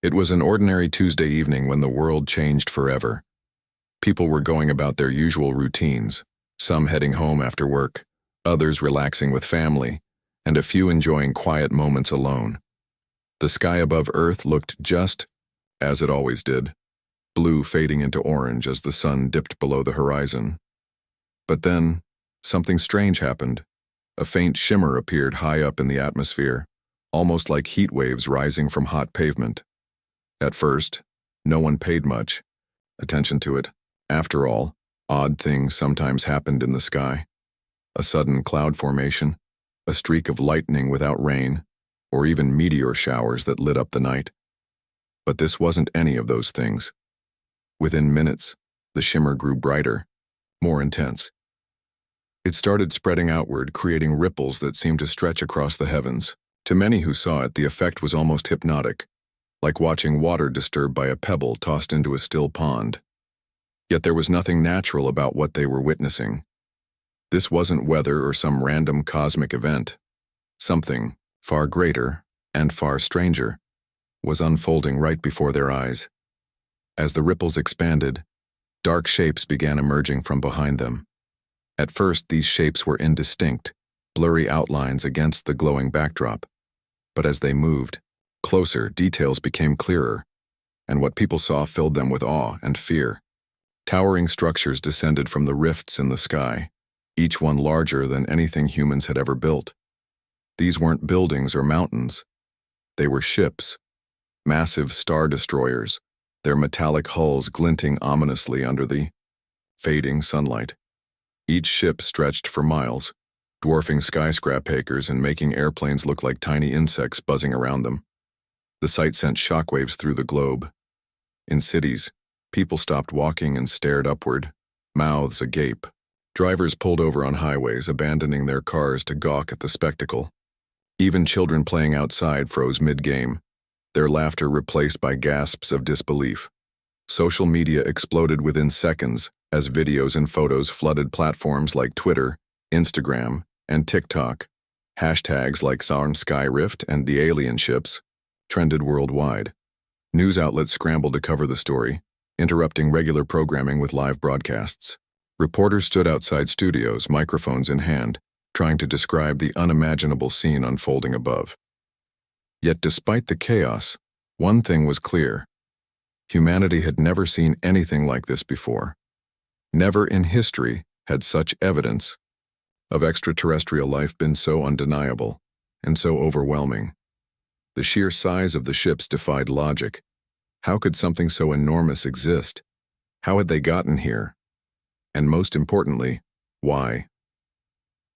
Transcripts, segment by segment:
It was an ordinary Tuesday evening when the world changed forever. People were going about their usual routines, some heading home after work, others relaxing with family, and a few enjoying quiet moments alone. The sky above Earth looked just, as it always did, blue fading into orange as the sun dipped below the horizon. But then, something strange happened. A faint shimmer appeared high up in the atmosphere, almost like heat waves rising from hot pavement. At first, no one paid much attention to it. After all, odd things sometimes happened in the sky. A sudden cloud formation, a streak of lightning without rain, or even meteor showers that lit up the night. But this wasn't any of those things. Within minutes, the shimmer grew brighter, more intense. It started spreading outward, creating ripples that seemed to stretch across the heavens. To many who saw it, the effect was almost hypnotic, like watching water disturbed by a pebble tossed into a still pond. Yet there was nothing natural about what they were witnessing. This wasn't weather or some random cosmic event. Something far greater and far stranger was unfolding right before their eyes. As the ripples expanded, dark shapes began emerging from behind them. At first, these shapes were indistinct, blurry outlines against the glowing backdrop. But as they moved closer, details became clearer, and what people saw filled them with awe and fear. Towering structures descended from the rifts in the sky, each one larger than anything humans had ever built. These weren't buildings or mountains. They were ships, massive star destroyers, their metallic hulls glinting ominously under the fading sunlight. Each ship stretched for miles, dwarfing skyscrapers and making airplanes look like tiny insects buzzing around them. The sight sent shockwaves through the globe. In cities, people stopped walking and stared upward, mouths agape. Drivers pulled over on highways, abandoning their cars to gawk at the spectacle. Even children playing outside froze mid-game, their laughter replaced by gasps of disbelief. Social media exploded within seconds as videos and photos flooded platforms like Twitter, Instagram, and TikTok. Hashtags like Southern Sky Rift and the alien ships trended worldwide. News outlets scrambled to cover the story, interrupting regular programming with live broadcasts. Reporters stood outside studios, microphones in hand, trying to describe the unimaginable scene unfolding above. Yet despite the chaos, one thing was clear. Humanity had never seen anything like this before. Never in history had such evidence of extraterrestrial life been so undeniable and so overwhelming. The sheer size of the ships defied logic. How could something so enormous exist? How had they gotten here? And most importantly, why?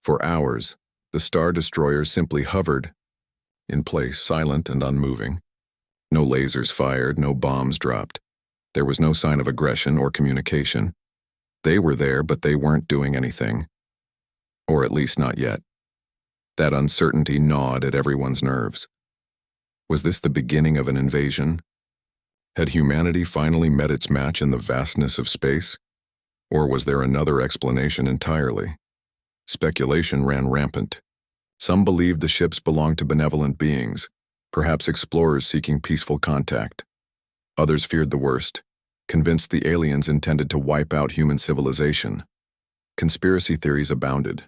For hours, the star destroyers simply hovered in place, silent and unmoving. No lasers fired, no bombs dropped. There was no sign of aggression or communication. They were there, but they weren't doing anything. Or at least not yet. That uncertainty gnawed at everyone's nerves. Was this the beginning of an invasion? Had humanity finally met its match in the vastness of space? Or was there another explanation entirely? Speculation ran rampant. Some believed the ships belonged to benevolent beings, perhaps explorers seeking peaceful contact. Others feared the worst, convinced the aliens intended to wipe out human civilization. Conspiracy theories abounded,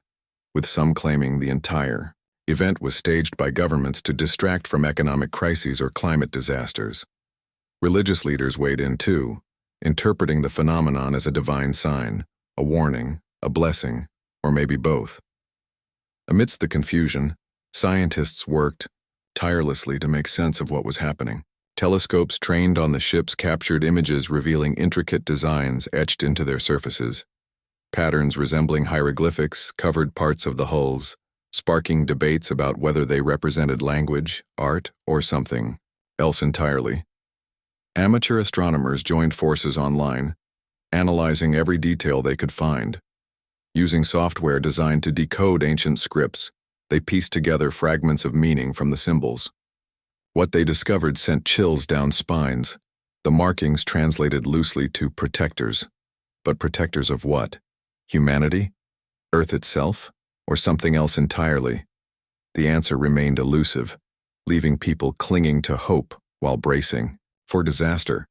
with some claiming the entire event was staged by governments to distract from economic crises or climate disasters. Religious leaders weighed in too, interpreting the phenomenon as a divine sign, a warning, a blessing, or maybe both. Amidst the confusion, scientists worked tirelessly to make sense of what was happening. Telescopes trained on the ships captured images revealing intricate designs etched into their surfaces. Patterns resembling hieroglyphics covered parts of the hulls, sparking debates about whether they represented language, art, or something else entirely. Amateur astronomers joined forces online, analyzing every detail they could find. Using software designed to decode ancient scripts, they pieced together fragments of meaning from the symbols. What they discovered sent chills down spines. The markings translated loosely to protectors. But protectors of what? Humanity? Earth itself? Or something else entirely? The answer remained elusive, leaving people clinging to hope while bracing. For disaster,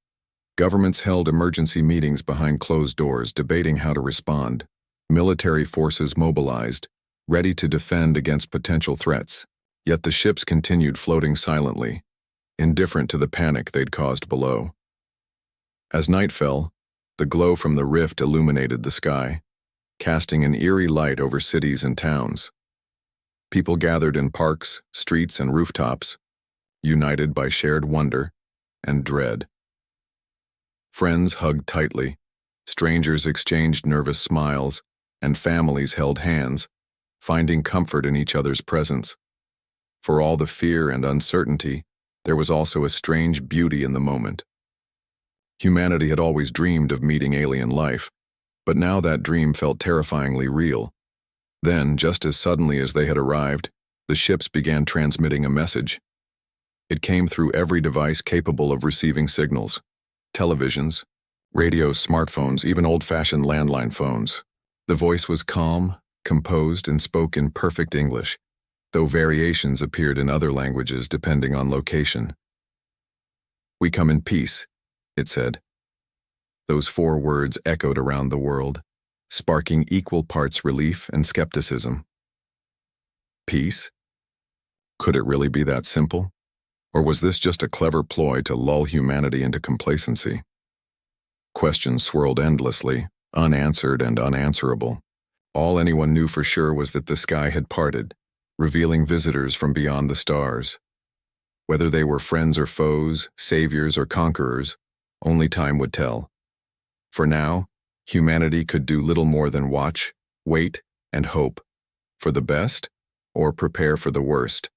governments held emergency meetings behind closed doors debating how to respond. Military forces mobilized, ready to defend against potential threats. Yet the ships continued floating silently, indifferent to the panic they'd caused below. As night fell, the glow from the rift illuminated the sky, casting an eerie light over cities and towns. People gathered in parks, streets, and rooftops, united by shared wonder and dread. Friends hugged tightly, strangers exchanged nervous smiles, and families held hands, finding comfort in each other's presence. For all the fear and uncertainty, there was also a strange beauty in the moment. Humanity had always dreamed of meeting alien life, but now that dream felt terrifyingly real. Then, just as suddenly as they had arrived, the ships began transmitting a message. It came through every device capable of receiving signals: televisions, radios, smartphones, even old-fashioned landline phones. The voice was calm, composed, and spoke in perfect English, though variations appeared in other languages depending on location. "We come in peace," it said. Those 4 words echoed around the world, sparking equal parts relief and skepticism. Peace? Could it really be that simple? Or was this just a clever ploy to lull humanity into complacency? Questions swirled endlessly, unanswered and unanswerable. All anyone knew for sure was that the sky had parted, revealing visitors from beyond the stars. Whether they were friends or foes, saviors or conquerors, only time would tell. For now, humanity could do little more than watch, wait, and hope, for the best or prepare for the worst.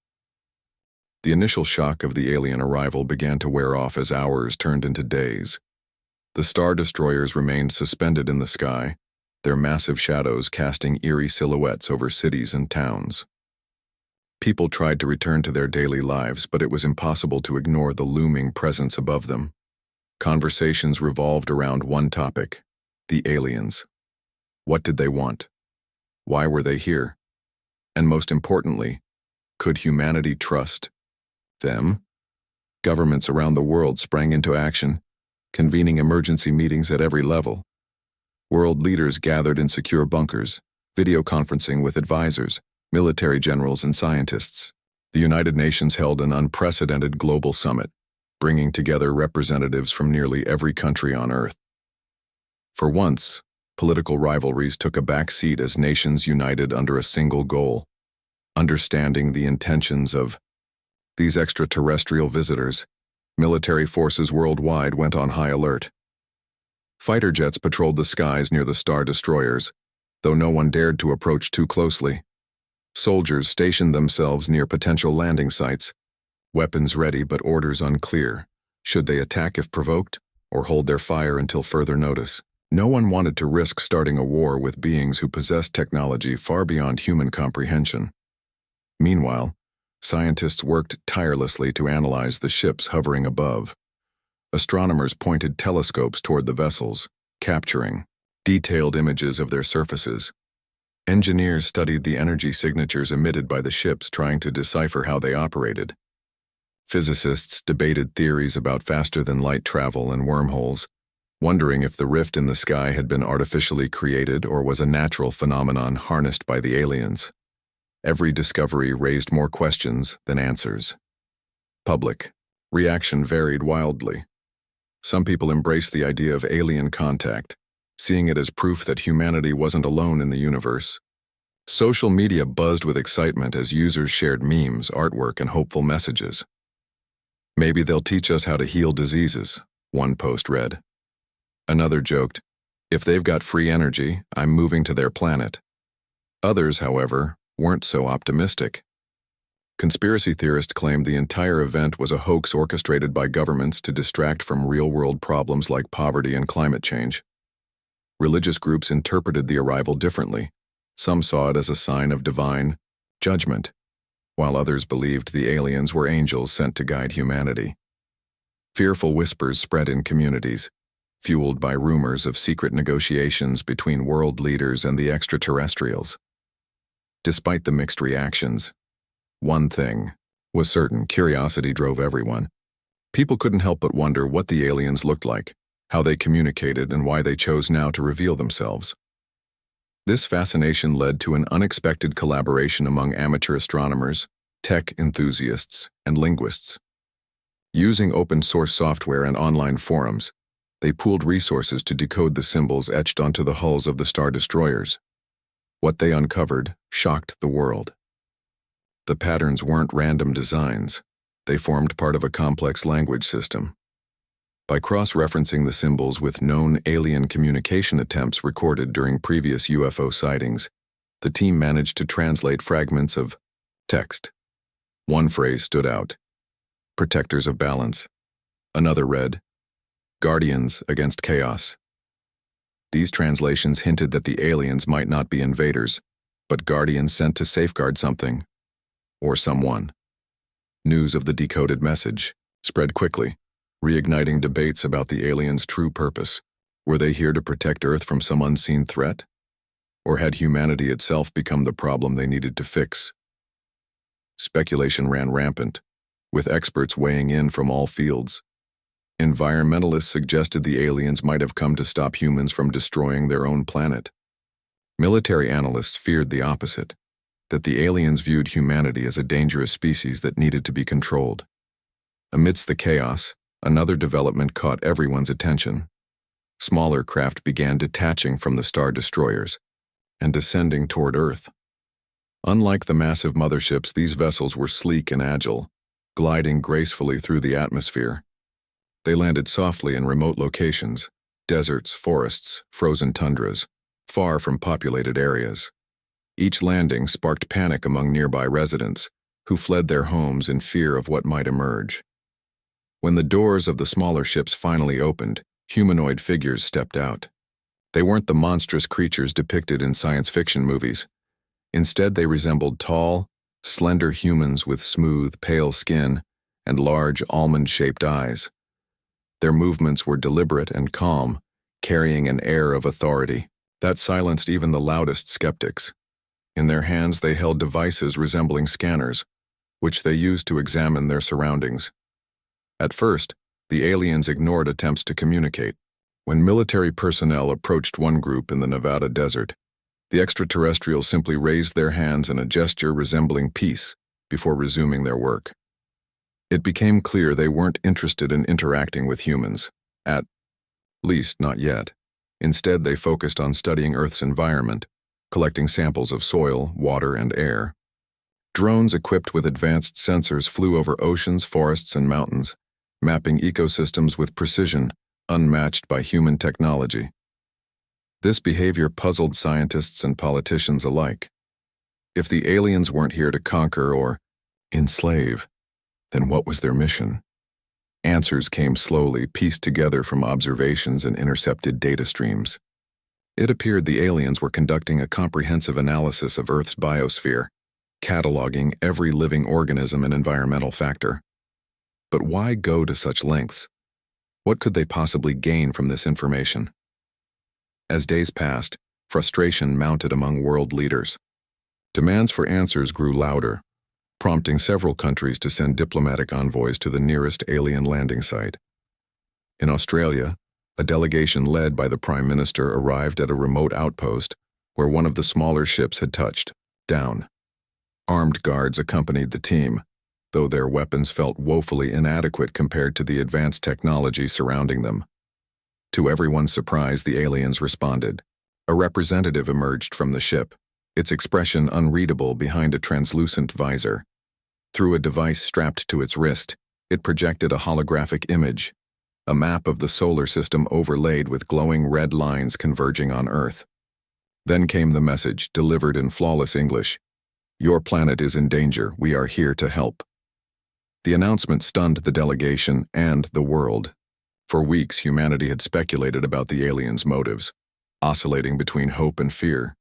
The initial shock of the alien arrival began to wear off as hours turned into days. The star destroyers remained suspended in the sky, their massive shadows casting eerie silhouettes over cities and towns. People tried to return to their daily lives, but it was impossible to ignore the looming presence above them. Conversations revolved around one topic: the aliens. What did they want? Why were they here? And most importantly, could humanity trust them? Governments around the world sprang into action, convening emergency meetings at every level. World leaders gathered in secure bunkers, video conferencing with advisors, military generals, and scientists. The United Nations held an unprecedented global summit, bringing together representatives from nearly every country on Earth. For once, political rivalries took a back seat as nations united under a single goal: understanding the intentions of these extraterrestrial visitors. Military forces worldwide went on high alert. Fighter jets patrolled the skies near the star destroyers, though no one dared to approach too closely. Soldiers stationed themselves near potential landing sites, weapons ready but orders unclear. Should they attack if provoked, or hold their fire until further notice? No one wanted to risk starting a war with beings who possessed technology far beyond human comprehension. Meanwhile, scientists worked tirelessly to analyze the ships hovering above. Astronomers pointed telescopes toward the vessels, capturing detailed images of their surfaces. Engineers studied the energy signatures emitted by the ships, trying to decipher how they operated. Physicists debated theories about faster-than-light travel and wormholes, wondering if the rift in the sky had been artificially created or was a natural phenomenon harnessed by the aliens. Every discovery raised more questions than answers. Public reaction varied wildly. Some people embraced the idea of alien contact, seeing it as proof that humanity wasn't alone in the universe. Social media buzzed with excitement as users shared memes, artwork, and hopeful messages. "Maybe they'll teach us how to heal diseases," one post read. Another joked, "If they've got free energy, I'm moving to their planet." Others, however, weren't so optimistic. Conspiracy theorists claimed the entire event was a hoax orchestrated by governments to distract from real-world problems like poverty and climate change. Religious groups interpreted the arrival differently. Some saw it as a sign of divine judgment, while others believed the aliens were angels sent to guide humanity. Fearful whispers spread in communities, fueled by rumors of secret negotiations between world leaders and the extraterrestrials. Despite the mixed reactions, one thing was certain: curiosity drove everyone. People couldn't help but wonder what the aliens looked like, how they communicated, and why they chose now to reveal themselves. This fascination led to an unexpected collaboration among amateur astronomers, tech enthusiasts, and linguists. Using open-source software and online forums, they pooled resources to decode the symbols etched onto the hulls of the star destroyers. What they uncovered shocked the world. The patterns weren't random designs. They formed part of a complex language system. By cross-referencing the symbols with known alien communication attempts recorded during previous UFO sightings, the team managed to translate fragments of text. One phrase stood out: protectors of balance. Another read, guardians against chaos. These translations hinted that the aliens might not be invaders, but guardians sent to safeguard something, or someone. News of the decoded message spread quickly, reigniting debates about the aliens' true purpose. Were they here to protect Earth from some unseen threat? Or had humanity itself become the problem they needed to fix? Speculation ran rampant, with experts weighing in from all fields. Environmentalists suggested the aliens might have come to stop humans from destroying their own planet. Military analysts feared the opposite, that the aliens viewed humanity as a dangerous species that needed to be controlled. Amidst the chaos, another development caught everyone's attention. Smaller craft began detaching from the star destroyers and descending toward Earth. Unlike the massive motherships, these vessels were sleek and agile, gliding gracefully through the atmosphere. They landed softly in remote locations, deserts, forests, frozen tundras, far from populated areas. Each landing sparked panic among nearby residents, who fled their homes in fear of what might emerge. When the doors of the smaller ships finally opened, humanoid figures stepped out. They weren't the monstrous creatures depicted in science fiction movies. Instead, they resembled tall, slender humans with smooth, pale skin and large, almond-shaped eyes. Their movements were deliberate and calm, carrying an air of authority that silenced even the loudest skeptics. In their hands, they held devices resembling scanners, which they used to examine their surroundings. At first, the aliens ignored attempts to communicate. When military personnel approached one group in the Nevada desert, the extraterrestrials simply raised their hands in a gesture resembling peace before resuming their work. It became clear they weren't interested in interacting with humans, at least not yet. Instead, they focused on studying Earth's environment, collecting samples of soil, water, and air. Drones equipped with advanced sensors flew over oceans, forests, and mountains, mapping ecosystems with precision unmatched by human technology. This behavior puzzled scientists and politicians alike. If the aliens weren't here to conquer or enslave, then what was their mission? Answers came slowly, pieced together from observations and intercepted data streams. It appeared the aliens were conducting a comprehensive analysis of Earth's biosphere, cataloging every living organism and environmental factor. But why go to such lengths? What could they possibly gain from this information? As days passed, frustration mounted among world leaders. Demands for answers grew louder, prompting several countries to send diplomatic envoys to the nearest alien landing site. In Australia, a delegation led by the Prime Minister arrived at a remote outpost where one of the smaller ships had touched down. Armed guards accompanied the team, though their weapons felt woefully inadequate compared to the advanced technology surrounding them. To everyone's surprise, the aliens responded. A representative emerged from the ship, its expression unreadable behind a translucent visor. Through a device strapped to its wrist, it projected a holographic image, a map of the solar system overlaid with glowing red lines converging on Earth. Then came the message, delivered in flawless English. "Your planet is in danger. We are here to help." The announcement stunned the delegation and the world. For weeks, humanity had speculated about the aliens' motives, oscillating between hope and fear.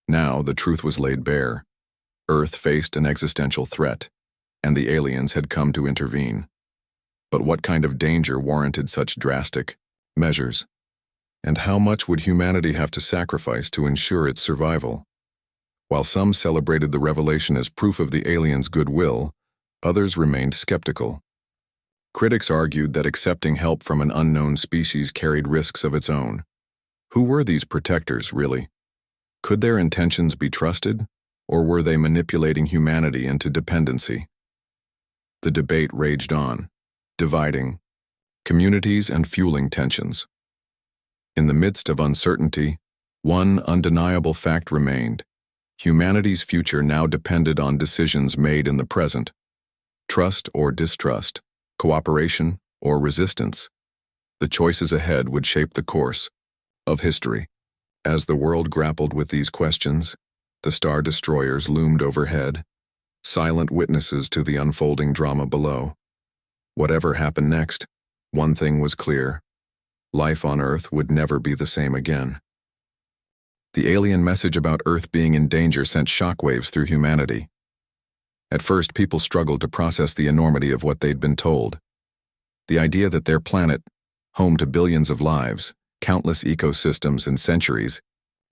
Now, the truth was laid bare. Earth faced an existential threat, and the aliens had come to intervene. But what kind of danger warranted such drastic measures? And how much would humanity have to sacrifice to ensure its survival? While some celebrated the revelation as proof of the aliens' goodwill, others remained skeptical. Critics argued that accepting help from an unknown species carried risks of its own. Who were these protectors, really? Could their intentions be trusted, or were they manipulating humanity into dependency? The debate raged on, dividing communities and fueling tensions. In the midst of uncertainty, one undeniable fact remained. Humanity's future now depended on decisions made in the present. Trust or distrust, cooperation or resistance. The choices ahead would shape the course of history. As the world grappled with these questions, the star destroyers loomed overhead, silent witnesses to the unfolding drama below. Whatever happened next, one thing was clear. Life on Earth would never be the same again. The alien message about Earth being in danger sent shockwaves through humanity. At first, people struggled to process the enormity of what they'd been told. The idea that their planet, home to billions of lives, countless ecosystems and centuries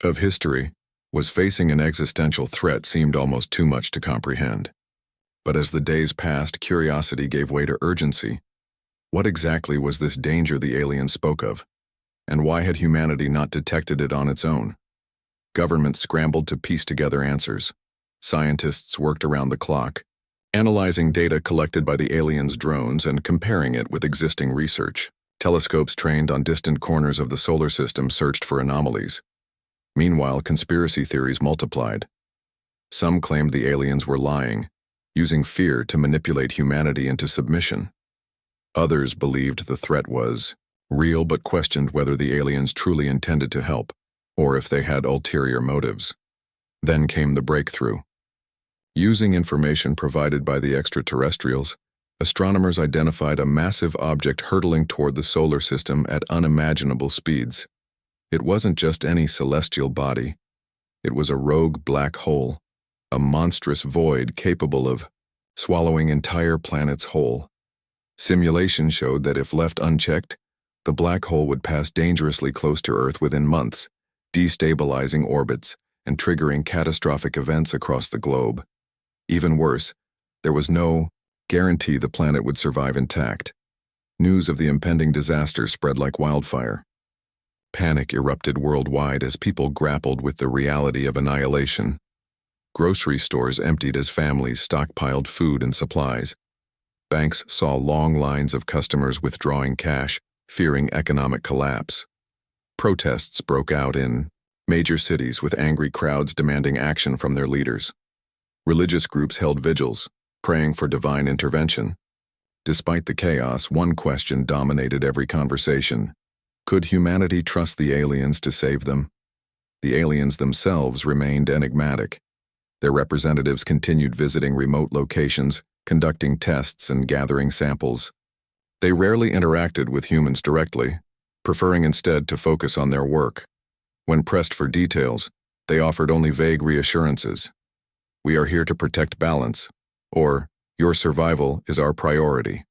of history, was facing an existential threat seemed almost too much to comprehend. But as the days passed, curiosity gave way to urgency. What exactly was this danger the aliens spoke of? And why had humanity not detected it on its own? Governments scrambled to piece together answers. Scientists worked around the clock, analyzing data collected by the aliens' drones and comparing it with existing research. Telescopes trained on distant corners of the solar system searched for anomalies. Meanwhile, conspiracy theories multiplied. Some claimed the aliens were lying, using fear to manipulate humanity into submission. Others believed the threat was real but questioned whether the aliens truly intended to help, or if they had ulterior motives. Then came the breakthrough. Using information provided by the extraterrestrials, astronomers identified a massive object hurtling toward the solar system at unimaginable speeds. It wasn't just any celestial body. It was a rogue black hole, a monstrous void capable of swallowing entire planets whole. Simulation showed that if left unchecked, the black hole would pass dangerously close to Earth within months, destabilizing orbits and triggering catastrophic events across the globe. Even worse, there was no guarantee the planet would survive intact. News of the impending disaster spread like wildfire. Panic erupted worldwide as people grappled with the reality of annihilation. Grocery stores emptied as families stockpiled food and supplies. Banks saw long lines of customers withdrawing cash, fearing economic collapse. Protests broke out in major cities with angry crowds demanding action from their leaders. Religious groups held vigils, praying for divine intervention. Despite the chaos, one question dominated every conversation. Could humanity trust the aliens to save them? The aliens themselves remained enigmatic. Their representatives continued visiting remote locations, conducting tests and gathering samples. They rarely interacted with humans directly, preferring instead to focus on their work. When pressed for details, they offered only vague reassurances. "We are here to protect balance," or "Your survival is our priority."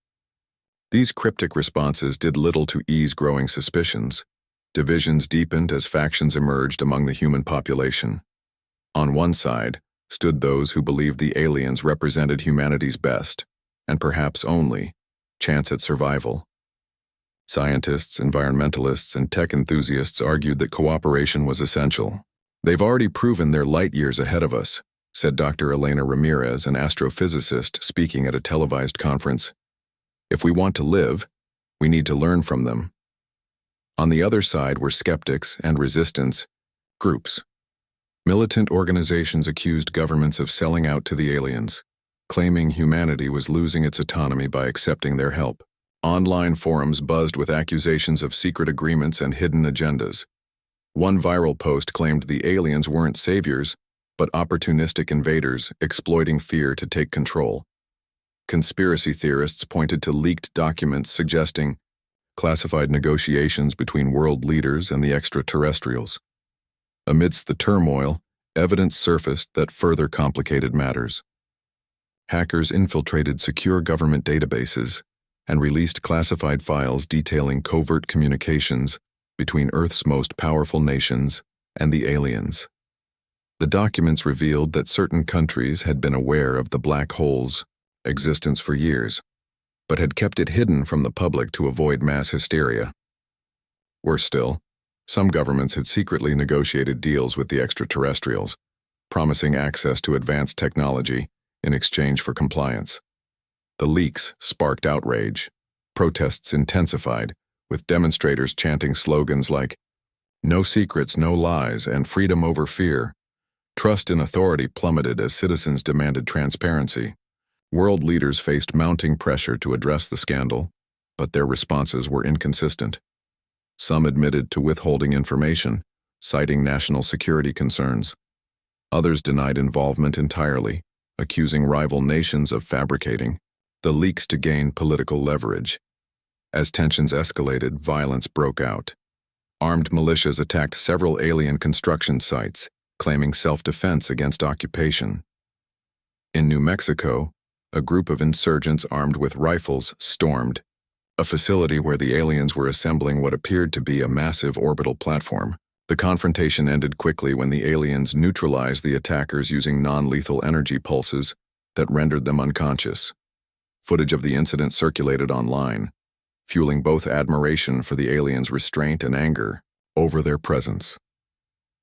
These cryptic responses did little to ease growing suspicions. Divisions deepened as factions emerged among the human population. On one side stood those who believed the aliens represented humanity's best, and perhaps only, chance at survival. Scientists, environmentalists, and tech enthusiasts argued that cooperation was essential. "They've already proven they're light years ahead of us," said Dr. Elena Ramirez, an astrophysicist speaking at a televised conference. "If we want to live, we need to learn from them." On the other side were skeptics and resistance groups. Militant organizations accused governments of selling out to the aliens, claiming humanity was losing its autonomy by accepting their help. Online forums buzzed with accusations of secret agreements and hidden agendas. One viral post claimed the aliens weren't saviors, but opportunistic invaders exploiting fear to take control. Conspiracy theorists pointed to leaked documents suggesting classified negotiations between world leaders and the extraterrestrials. Amidst the turmoil, evidence surfaced that further complicated matters. Hackers infiltrated secure government databases and released classified files detailing covert communications between Earth's most powerful nations and the aliens. The documents revealed that certain countries had been aware of the black hole's existence for years. but had kept it hidden from the public to avoid mass hysteria. Worse still, some governments had secretly negotiated deals with the extraterrestrials, promising access to advanced technology in exchange for compliance. The leaks sparked outrage. Protests intensified, with demonstrators chanting slogans like, "No secrets, no lies, and freedom over fear." Trust in authority plummeted as citizens demanded transparency. World leaders faced mounting pressure to address the scandal, but their responses were inconsistent. Some admitted to withholding information, citing national security concerns. Others denied involvement entirely, accusing rival nations of fabricating the leaks to gain political leverage. As tensions escalated, violence broke out. Armed militias attacked several alien construction sites, claiming self-defense against occupation. In New Mexico, a group of insurgents armed with rifles stormed a facility where the aliens were assembling what appeared to be a massive orbital platform. The confrontation ended quickly when the aliens neutralized the attackers using non-lethal energy pulses that rendered them unconscious. Footage of the incident circulated online, fueling both admiration for the aliens' restraint and anger over their presence.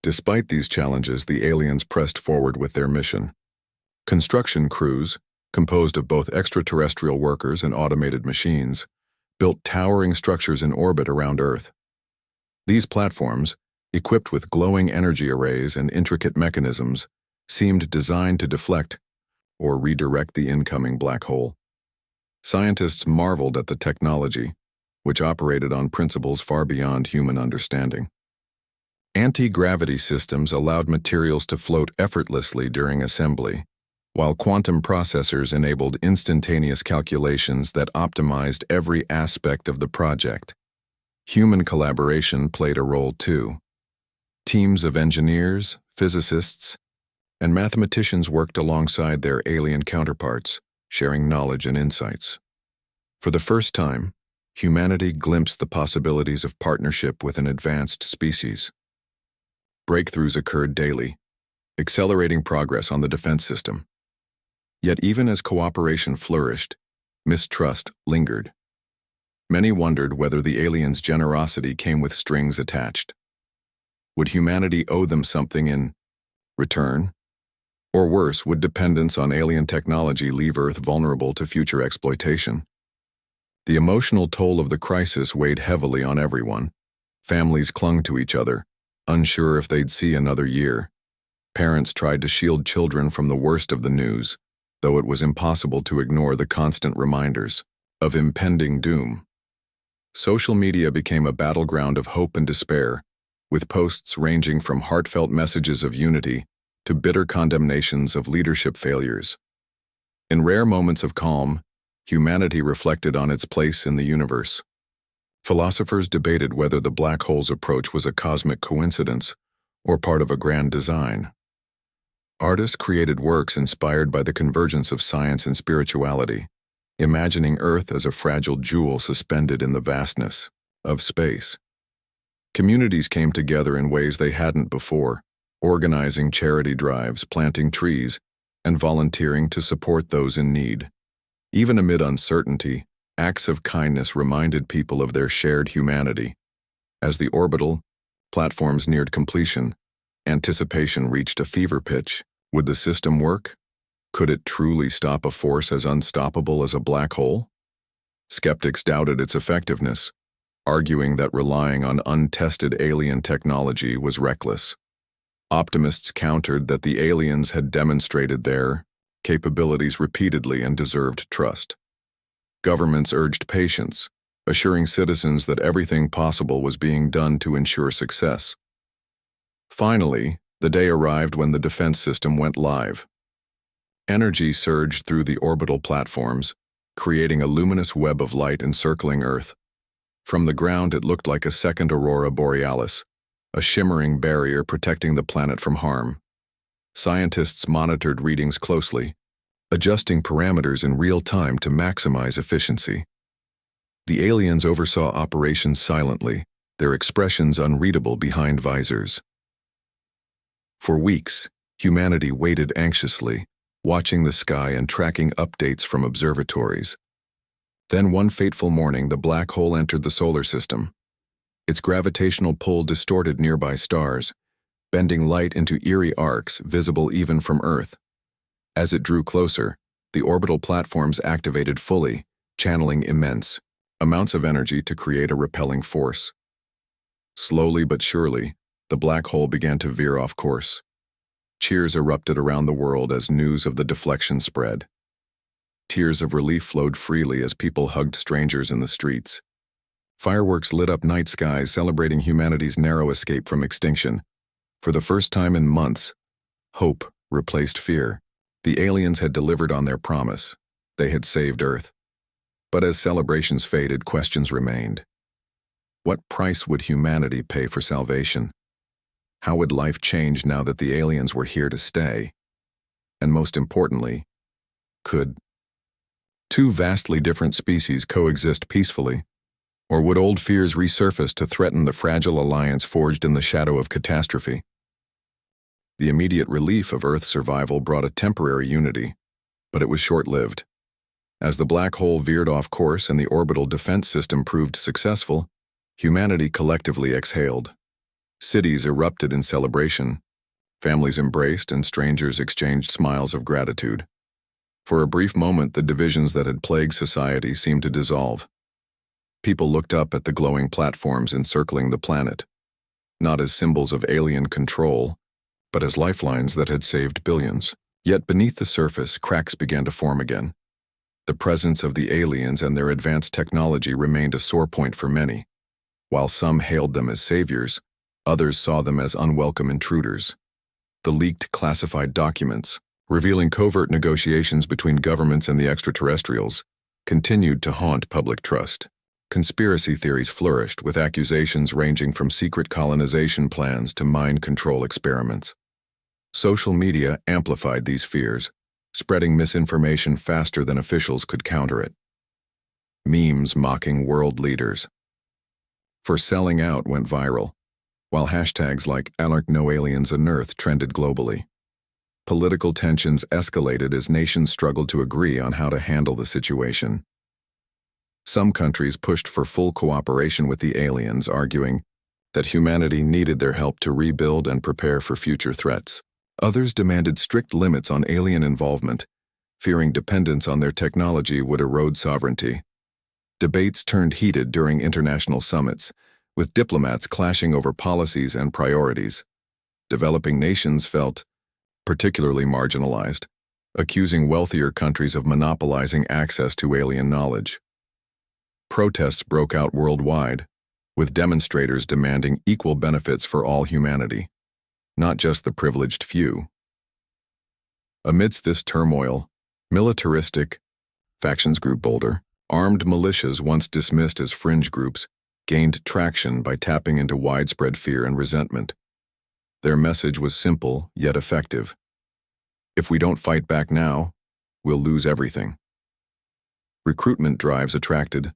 Despite these challenges, the aliens pressed forward with their mission. Construction crews, composed of both extraterrestrial workers and automated machines, built towering structures in orbit around Earth. These platforms, equipped with glowing energy arrays and intricate mechanisms, seemed designed to deflect or redirect the incoming black hole. Scientists marveled at the technology, which operated on principles far beyond human understanding. Anti-gravity systems allowed materials to float effortlessly during assembly, while quantum processors enabled instantaneous calculations that optimized every aspect of the project. Human collaboration played a role too. Teams of engineers, physicists, and mathematicians worked alongside their alien counterparts, sharing knowledge and insights. For the first time, humanity glimpsed the possibilities of partnership with an advanced species. Breakthroughs occurred daily, accelerating progress on the defense system. Yet even as cooperation flourished, mistrust lingered. Many wondered whether the aliens' generosity came with strings attached. Would humanity owe them something in return? Or worse, would dependence on alien technology leave Earth vulnerable to future exploitation? The emotional toll of the crisis weighed heavily on everyone. Families clung to each other, unsure if they'd see another year. Parents tried to shield children from the worst of the news, though it was impossible to ignore the constant reminders of impending doom. Social media became a battleground of hope and despair, with posts ranging from heartfelt messages of unity to bitter condemnations of leadership failures. In rare moments of calm, humanity reflected on its place in the universe. Philosophers debated whether the black hole's approach was a cosmic coincidence or part of a grand design. Artists created works inspired by the convergence of science and spirituality, imagining Earth as a fragile jewel suspended in the vastness of space. Communities came together in ways they hadn't before, organizing charity drives, planting trees, and volunteering to support those in need. Even amid uncertainty, acts of kindness reminded people of their shared humanity. As the orbital platforms neared completion, anticipation reached a fever pitch. Would the system work? Could it truly stop a force as unstoppable as a black hole? Skeptics doubted its effectiveness, arguing that relying on untested alien technology was reckless. Optimists countered that the aliens had demonstrated their capabilities repeatedly and deserved trust. Governments urged patience, assuring citizens that everything possible was being done to ensure success. Finally, the day arrived when the defense system went live. Energy surged through the orbital platforms, creating a luminous web of light encircling Earth. From the ground, it looked like a second aurora borealis, a shimmering barrier protecting the planet from harm. Scientists monitored readings closely, adjusting parameters in real time to maximize efficiency. The aliens oversaw operations silently, their expressions unreadable behind visors. For weeks, humanity waited anxiously, watching the sky and tracking updates from observatories. Then one fateful morning, the black hole entered the solar system. Its gravitational pull distorted nearby stars, bending light into eerie arcs visible even from Earth. As it drew closer, the orbital platforms activated fully, channeling immense amounts of energy to create a repelling force. Slowly but surely, the black hole began to veer off course. Cheers erupted around the world as news of the deflection spread. Tears of relief flowed freely as people hugged strangers in the streets. Fireworks lit up night skies celebrating humanity's narrow escape from extinction. For the first time in months, hope replaced fear. The aliens had delivered on their promise. They had saved Earth. But as celebrations faded, questions remained. What price would humanity pay for salvation? How would life change now that the aliens were here to stay? And most importantly, could two vastly different species coexist peacefully? Or would old fears resurface to threaten the fragile alliance forged in the shadow of catastrophe? The immediate relief of Earth's survival brought a temporary unity, but it was short-lived. As the black hole veered off course and the orbital defense system proved successful, humanity collectively exhaled. Cities erupted in celebration. Families embraced and strangers exchanged smiles of gratitude. For a brief moment, the divisions that had plagued society seemed to dissolve. People looked up at the glowing platforms encircling the planet, not as symbols of alien control, but as lifelines that had saved billions. Yet beneath the surface, cracks began to form again. The presence of the aliens and their advanced technology remained a sore point for many. While some hailed them as saviors, others saw them as unwelcome intruders. The leaked classified documents, revealing covert negotiations between governments and the extraterrestrials, continued to haunt public trust. Conspiracy theories flourished, with accusations ranging from secret colonization plans to mind control experiments. Social media amplified these fears, spreading misinformation faster than officials could counter it. Memes mocking world leaders for selling out went viral, while hashtags like #NoAliensOnEarth trended globally. Political tensions escalated as nations struggled to agree on how to handle the situation. Some countries pushed for full cooperation with the aliens, arguing that humanity needed their help to rebuild and prepare for future threats. Others demanded strict limits on alien involvement, fearing dependence on their technology would erode sovereignty. Debates turned heated during international summits, with diplomats clashing over policies and priorities. Developing nations felt particularly marginalized, accusing wealthier countries of monopolizing access to alien knowledge. Protests broke out worldwide, with demonstrators demanding equal benefits for all humanity, not just the privileged few. Amidst this turmoil, militaristic factions grew bolder. Armed militias, once dismissed as fringe groups, gained traction by tapping into widespread fear and resentment. Their message was simple yet effective. If we don't fight back now, we'll lose everything. Recruitment drives attracted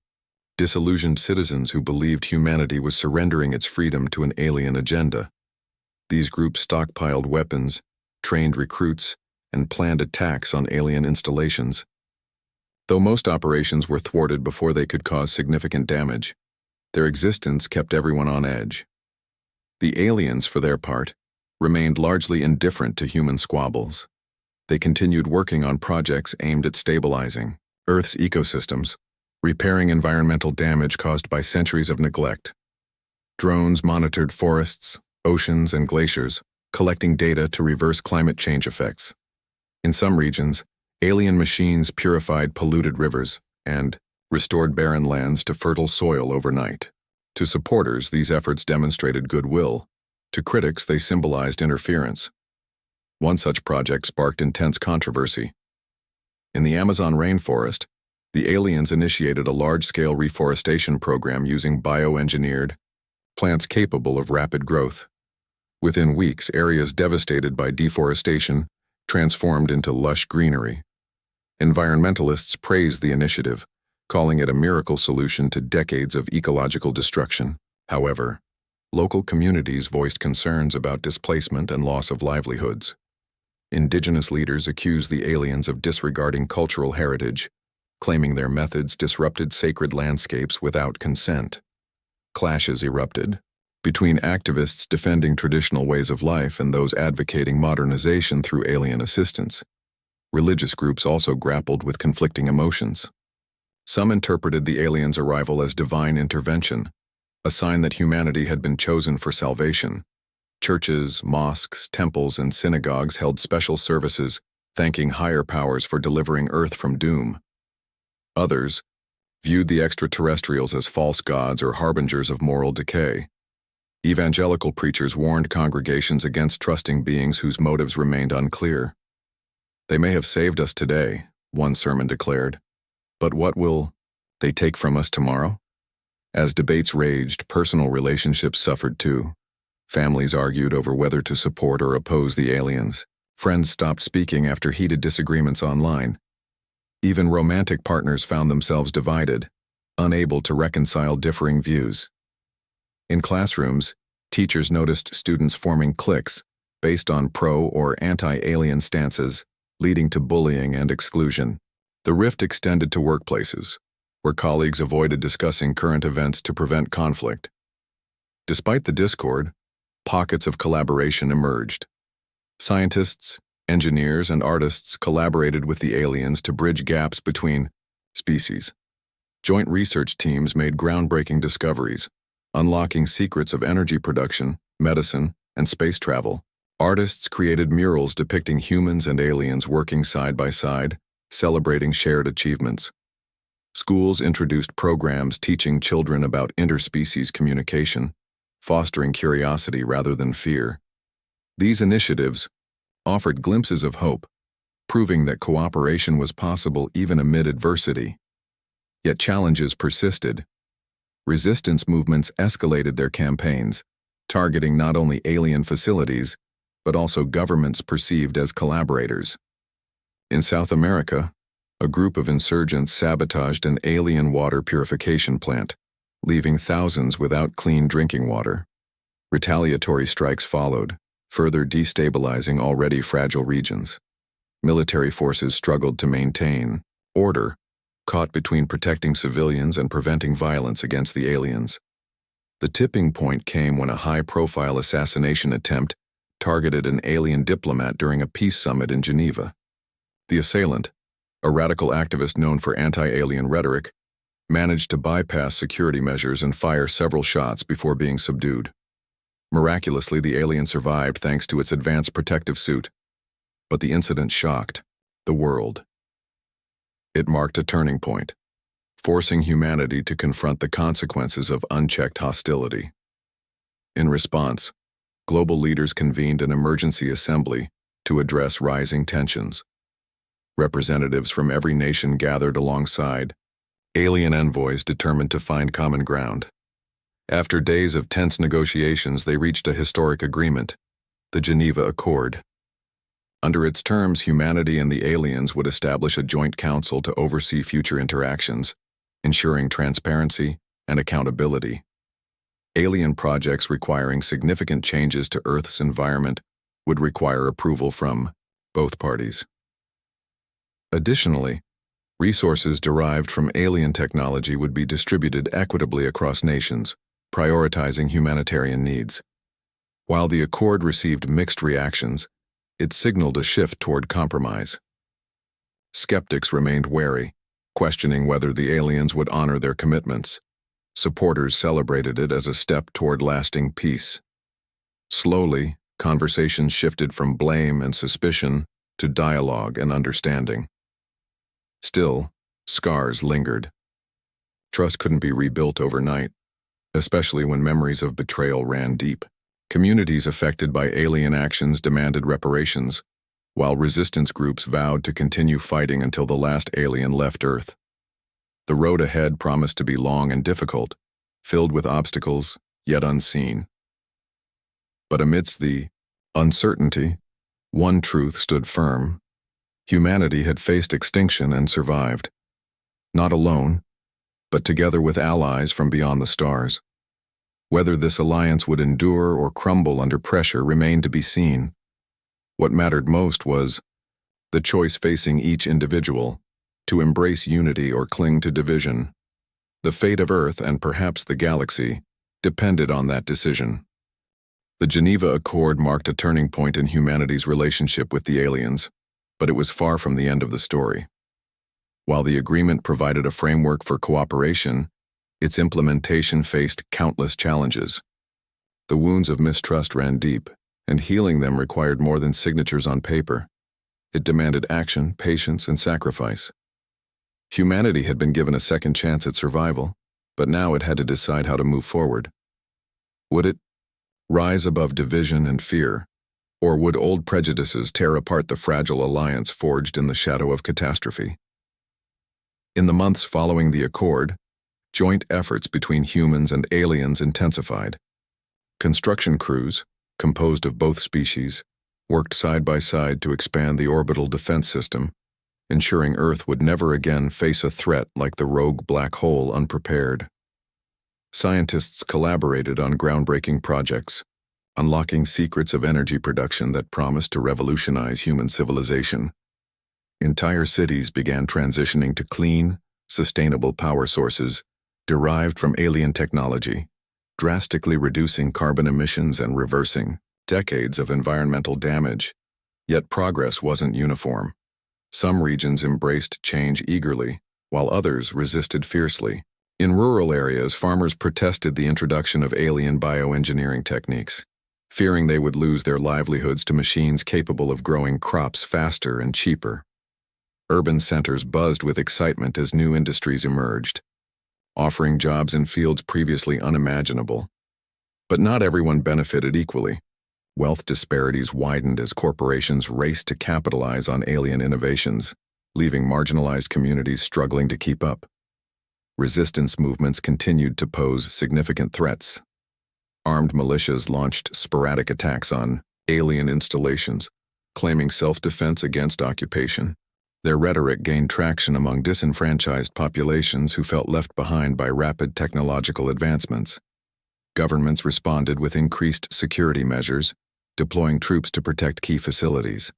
disillusioned citizens who believed humanity was surrendering its freedom to an alien agenda. These groups stockpiled weapons, trained recruits, and planned attacks on alien installations. Though most operations were thwarted before they could cause significant damage, their existence kept everyone on edge. The aliens, for their part, remained largely indifferent to human squabbles. They continued working on projects aimed at stabilizing Earth's ecosystems, repairing environmental damage caused by centuries of neglect. Drones monitored forests, oceans, and glaciers, collecting data to reverse climate change effects. In some regions, alien machines purified polluted rivers and restored barren lands to fertile soil overnight. To supporters, these efforts demonstrated goodwill. To critics, they symbolized interference. One such project sparked intense controversy. In the Amazon rainforest, the aliens initiated a large-scale reforestation program using bioengineered plants capable of rapid growth. Within weeks, areas devastated by deforestation transformed into lush greenery. Environmentalists praised the initiative, calling it a miracle solution to decades of ecological destruction. However, local communities voiced concerns about displacement and loss of livelihoods. Indigenous leaders accused the aliens of disregarding cultural heritage, claiming their methods disrupted sacred landscapes without consent. Clashes erupted between activists defending traditional ways of life and those advocating modernization through alien assistance. Religious groups also grappled with conflicting emotions. Some interpreted the aliens' arrival as divine intervention, a sign that humanity had been chosen for salvation. Churches, mosques, temples, and synagogues held special services, thanking higher powers for delivering Earth from doom. Others viewed the extraterrestrials as false gods or harbingers of moral decay. Evangelical preachers warned congregations against trusting beings whose motives remained unclear. "They may have saved us today," one sermon declared, "but what will they take from us tomorrow?" As debates raged, personal relationships suffered too. Families argued over whether to support or oppose the aliens. Friends stopped speaking after heated disagreements online. Even romantic partners found themselves divided, unable to reconcile differing views. In classrooms, teachers noticed students forming cliques based on pro- or anti-alien stances, leading to bullying and exclusion. The rift extended to workplaces, where colleagues avoided discussing current events to prevent conflict. Despite the discord, pockets of collaboration emerged. Scientists, engineers, and artists collaborated with the aliens to bridge gaps between species. Joint research teams made groundbreaking discoveries, unlocking secrets of energy production, medicine, and space travel. Artists created murals depicting humans and aliens working side by side, celebrating shared achievements. Schools introduced programs teaching children about interspecies communication, fostering curiosity rather than fear. These initiatives offered glimpses of hope, proving that cooperation was possible even amid adversity. Yet challenges persisted. Resistance movements escalated their campaigns, targeting not only alien facilities, but also governments perceived as collaborators. In South America, a group of insurgents sabotaged an alien water purification plant, leaving thousands without clean drinking water. Retaliatory strikes followed, further destabilizing already fragile regions. Military forces struggled to maintain order, caught between protecting civilians and preventing violence against the aliens. The tipping point came when a high-profile assassination attempt targeted an alien diplomat during a peace summit in Geneva. The assailant, a radical activist known for anti-alien rhetoric, managed to bypass security measures and fire several shots before being subdued. Miraculously, the alien survived thanks to its advanced protective suit. But the incident shocked the world. It marked a turning point, forcing humanity to confront the consequences of unchecked hostility. In response, global leaders convened an emergency assembly to address rising tensions. Representatives from every nation gathered alongside alien envoys determined to find common ground. After days of tense negotiations, they reached a historic agreement, the Geneva Accord. Under its terms, humanity and the aliens would establish a joint council to oversee future interactions, ensuring transparency and accountability. Alien projects requiring significant changes to Earth's environment would require approval from both parties. Additionally, resources derived from alien technology would be distributed equitably across nations, prioritizing humanitarian needs. While the accord received mixed reactions, it signaled a shift toward compromise. Skeptics remained wary, questioning whether the aliens would honor their commitments. Supporters celebrated it as a step toward lasting peace. Slowly, conversations shifted from blame and suspicion to dialogue and understanding. Still, scars lingered. Trust couldn't be rebuilt overnight, especially when memories of betrayal ran deep. Communities affected by alien actions demanded reparations, while resistance groups vowed to continue fighting until the last alien left Earth. The road ahead promised to be long and difficult, filled with obstacles, yet unseen. But amidst the uncertainty, one truth stood firm. Humanity had faced extinction and survived. Not alone, but together with allies from beyond the stars. Whether this alliance would endure or crumble under pressure remained to be seen. What mattered most was the choice facing each individual: to embrace unity or cling to division. The fate of Earth and perhaps the galaxy depended on that decision. The Geneva Accord marked a turning point in humanity's relationship with the aliens, but it was far from the end of the story. While the agreement provided a framework for cooperation, its implementation faced countless challenges. The wounds of mistrust ran deep, and healing them required more than signatures on paper. It demanded action, patience, and sacrifice. Humanity had been given a second chance at survival, but now it had to decide how to move forward. Would it rise above division and fear, or would old prejudices tear apart the fragile alliance forged in the shadow of catastrophe? In the months following the Accord, joint efforts between humans and aliens intensified. Construction crews, composed of both species, worked side by side to expand the orbital defense system, ensuring Earth would never again face a threat like the rogue black hole unprepared. Scientists collaborated on groundbreaking projects, unlocking secrets of energy production that promised to revolutionize human civilization. Entire cities began transitioning to clean, sustainable power sources derived from alien technology, drastically reducing carbon emissions and reversing decades of environmental damage. Yet progress wasn't uniform. Some regions embraced change eagerly, while others resisted fiercely. In rural areas, farmers protested the introduction of alien bioengineering techniques, fearing they would lose their livelihoods to machines capable of growing crops faster and cheaper. Urban centers buzzed with excitement as new industries emerged, offering jobs in fields previously unimaginable. But not everyone benefited equally. Wealth disparities widened as corporations raced to capitalize on alien innovations, leaving marginalized communities struggling to keep up. Resistance movements continued to pose significant threats. Armed militias launched sporadic attacks on alien installations, claiming self-defense against occupation. Their rhetoric gained traction among disenfranchised populations who felt left behind by rapid technological advancements. Governments responded with increased security measures, deploying troops to protect key facilities.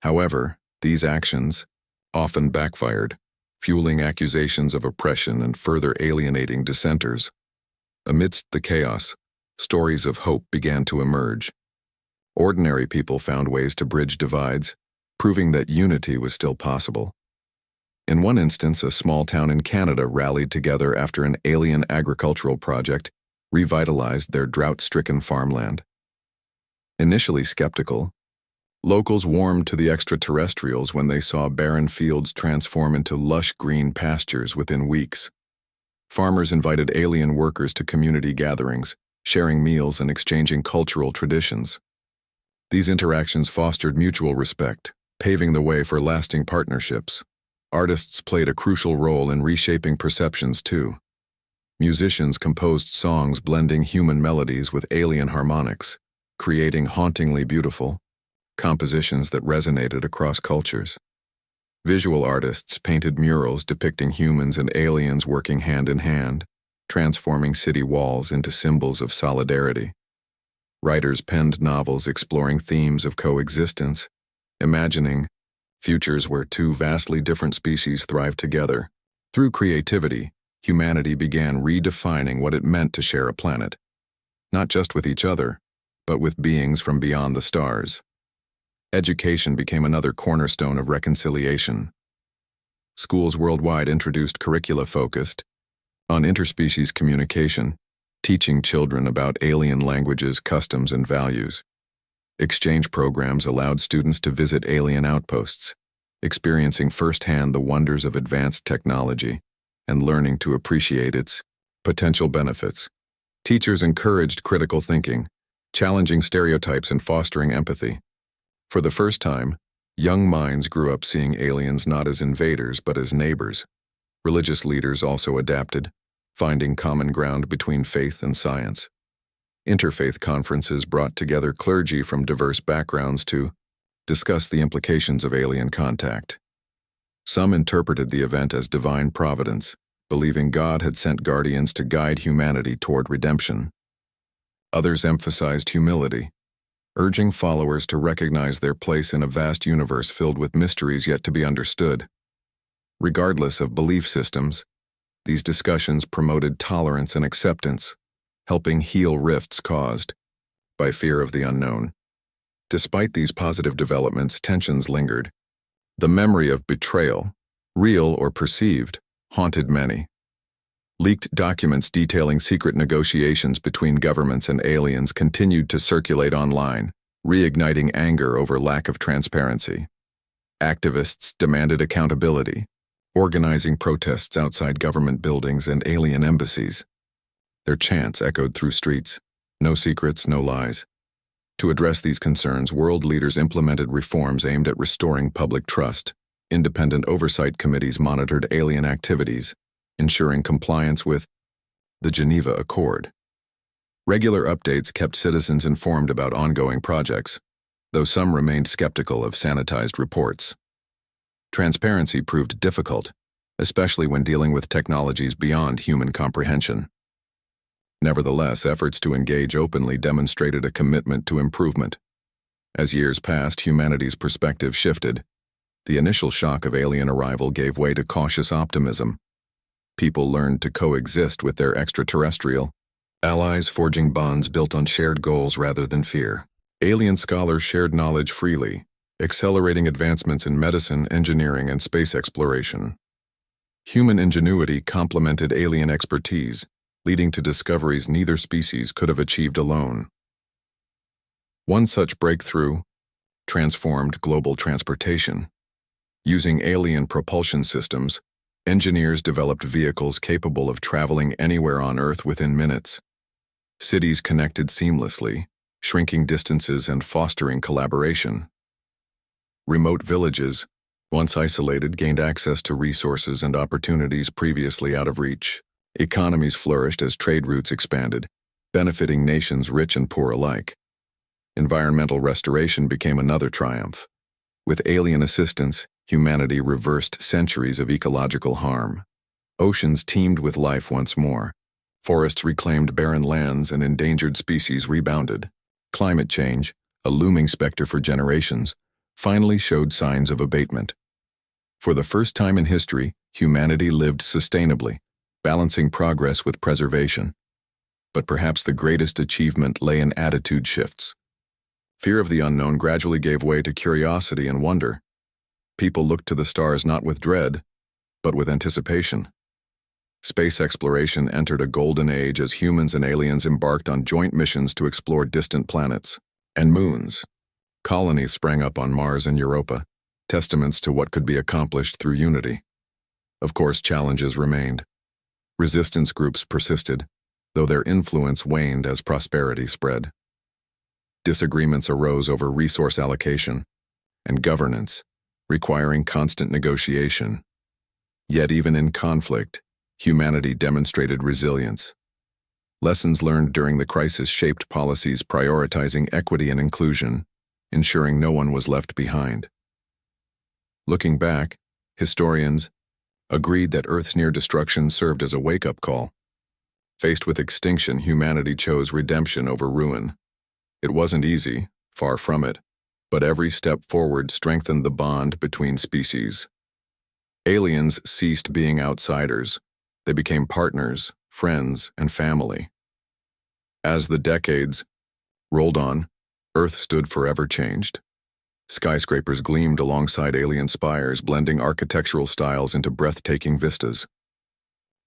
However, these actions often backfired, fueling accusations of oppression and further alienating dissenters. Amidst the chaos, stories of hope began to emerge. Ordinary people found ways to bridge divides, proving that unity was still possible. In one instance, a small town in Canada rallied together after an alien agricultural project revitalized their drought-stricken farmland. Initially skeptical, locals warmed to the extraterrestrials when they saw barren fields transform into lush green pastures within weeks. Farmers invited alien workers to community gatherings, sharing meals and exchanging cultural traditions. These interactions fostered mutual respect, paving the way for lasting partnerships. Artists played a crucial role in reshaping perceptions too. Musicians composed songs blending human melodies with alien harmonics, creating hauntingly beautiful compositions that resonated across cultures. Visual artists painted murals depicting humans and aliens working hand in hand, transforming city walls into symbols of solidarity. Writers penned novels exploring themes of coexistence, imagining futures where two vastly different species thrive together. Through creativity, humanity began redefining what it meant to share a planet, not just with each other, but with beings from beyond the stars. Education became another cornerstone of reconciliation. Schools worldwide introduced curricula focused on interspecies communication, teaching children about alien languages, customs, and values. Exchange programs allowed students to visit alien outposts, experiencing firsthand the wonders of advanced technology and learning to appreciate its potential benefits. Teachers encouraged critical thinking, challenging stereotypes and fostering empathy. For the first time, young minds grew up seeing aliens not as invaders but as neighbors. Religious leaders also adapted, finding common ground between faith and science. Interfaith conferences brought together clergy from diverse backgrounds to discuss the implications of alien contact. Some interpreted the event as divine providence, believing God had sent guardians to guide humanity toward redemption. Others emphasized humility, urging followers to recognize their place in a vast universe filled with mysteries yet to be understood. Regardless of belief systems, these discussions promoted tolerance and acceptance, helping heal rifts caused by fear of the unknown. Despite these positive developments, tensions lingered. The memory of betrayal, real or perceived, haunted many. Leaked documents detailing secret negotiations between governments and aliens continued to circulate online, reigniting anger over lack of transparency. Activists demanded accountability, organizing protests outside government buildings and alien embassies. Their chants echoed through streets. No secrets, no lies. To address these concerns, world leaders implemented reforms aimed at restoring public trust. Independent oversight committees monitored alien activities, ensuring compliance with the Geneva Accord. Regular updates kept citizens informed about ongoing projects, though some remained skeptical of sanitized reports. Transparency proved difficult, especially when dealing with technologies beyond human comprehension. Nevertheless, efforts to engage openly demonstrated a commitment to improvement. As years passed, humanity's perspective shifted. The initial shock of alien arrival gave way to cautious optimism. People learned to coexist with their extraterrestrial allies, forging bonds built on shared goals rather than fear. Alien scholars shared knowledge freely, accelerating advancements in medicine, engineering, and space exploration. Human ingenuity complemented alien expertise, leading to discoveries neither species could have achieved alone. One such breakthrough transformed global transportation. Using alien propulsion systems, engineers developed vehicles capable of traveling anywhere on Earth within minutes. Cities connected seamlessly, shrinking distances and fostering collaboration. Remote villages, once isolated, gained access to resources and opportunities previously out of reach. Economies flourished as trade routes expanded, benefiting nations rich and poor alike. Environmental restoration became another triumph. With alien assistance, humanity reversed centuries of ecological harm. Oceans teemed with life once more. Forests reclaimed barren lands and endangered species rebounded. Climate change, a looming specter for generations, finally showed signs of abatement. For the first time in history, humanity lived sustainably, balancing progress with preservation. But perhaps the greatest achievement lay in attitude shifts. Fear of the unknown gradually gave way to curiosity and wonder. People looked to the stars not with dread, but with anticipation. Space exploration entered a golden age as humans and aliens embarked on joint missions to explore distant planets and moons. Colonies sprang up on Mars and Europa, testaments to what could be accomplished through unity. Of course, challenges remained. Resistance groups persisted, though their influence waned as prosperity spread. Disagreements arose over resource allocation and governance, requiring constant negotiation. Yet even in conflict, humanity demonstrated resilience. Lessons learned during the crisis shaped policies prioritizing equity and inclusion, ensuring no one was left behind. Looking back, historians agreed that Earth's near destruction served as a wake-up call. Faced with extinction, humanity chose redemption over ruin. It wasn't easy, far from it, but every step forward strengthened the bond between species. Aliens ceased being outsiders. They became partners, friends, and family. As the decades rolled on, Earth stood forever changed. Skyscrapers gleamed alongside alien spires, blending architectural styles into breathtaking vistas.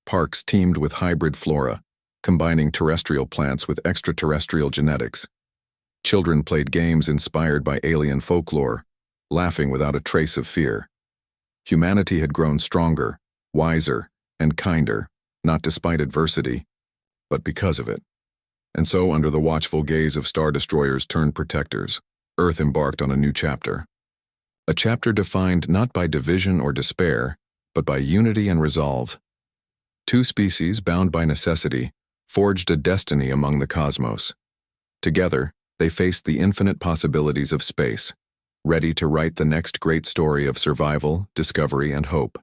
Parks teemed with hybrid flora, combining terrestrial plants with extraterrestrial genetics. Children played games inspired by alien folklore, laughing without a trace of fear. Humanity had grown stronger, wiser, and kinder, not despite adversity, but because of it. And so, under the watchful gaze of star destroyers turned protectors, Earth embarked on a new chapter. A chapter defined not by division or despair, but by unity and resolve. Two species, bound by necessity, forged a destiny among the cosmos. Together, they faced the infinite possibilities of space, ready to write the next great story of survival, discovery, and hope.